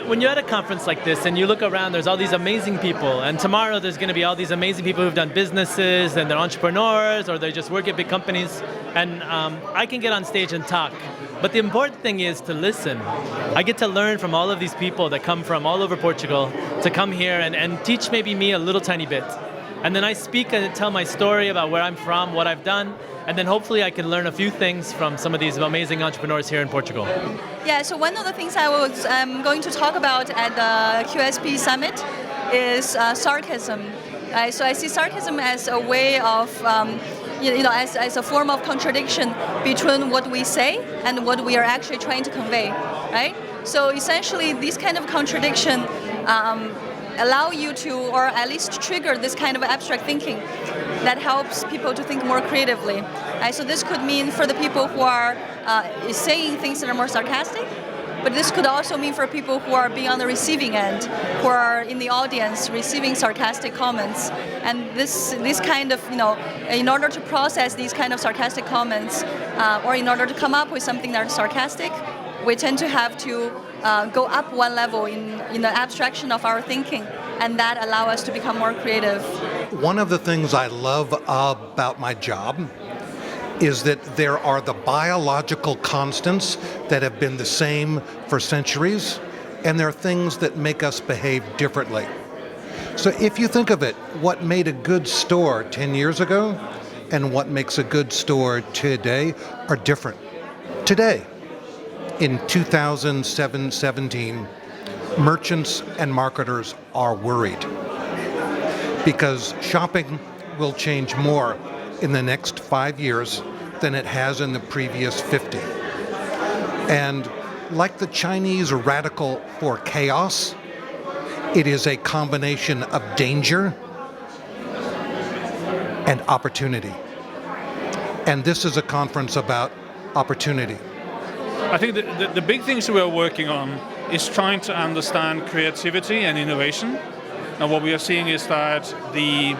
When you're at a conference like this and you look around, there's all these amazing people, and tomorrow there's going to be all these amazing people who've done businesses and they're entrepreneurs or they just work at big companies, and I can get on stage and talk. But the important thing is to listen. I get to learn from all of these people that come from all over Portugal to come here and teach maybe me a little tiny bit. And then I speak and tell my story about where I'm from, what I've done, and then hopefully I can learn a few things from some of these amazing entrepreneurs here in Portugal. Yeah, so one of the things I was going to talk about at the QSP Summit is sarcasm. So I see sarcasm as a way of, as a form of contradiction between what we say and what we are actually trying to convey, right? So essentially, this kind of contradiction allow you to, or at least trigger this kind of abstract thinking that helps people to think more creatively. So this could mean for the people who are saying things that are more sarcastic, but this could also mean for people who are being on the receiving end, who are in the audience receiving sarcastic comments. And this kind of, in order to process these kind of sarcastic comments, or in order to come up with something that is sarcastic, we tend to have to go up one level in the abstraction of our thinking, and that allow us to become more creative. One of the things I love about my job is that there are the biological constants that have been the same for centuries, and there are things that make us behave differently. So if you think of it, what made a good store 10 years ago and what makes a good store today are different. Today, in 2017, merchants and marketers are worried because shopping will change more in the next 5 years than it has in the previous 50. And like the Chinese radical for chaos, it is a combination of danger and opportunity. And this is a conference about opportunity. I think the big things we are working on is trying to understand creativity and innovation. And what we are seeing is that the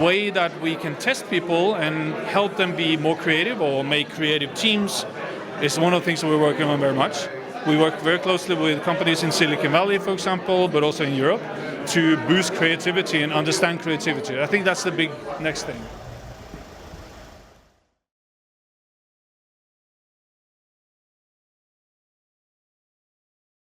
way that we can test people and help them be more creative or make creative teams is one of the things that we're working on very much. We work very closely with companies in Silicon Valley, for example, but also in Europe, to boost creativity and understand creativity. I think that's the big next thing.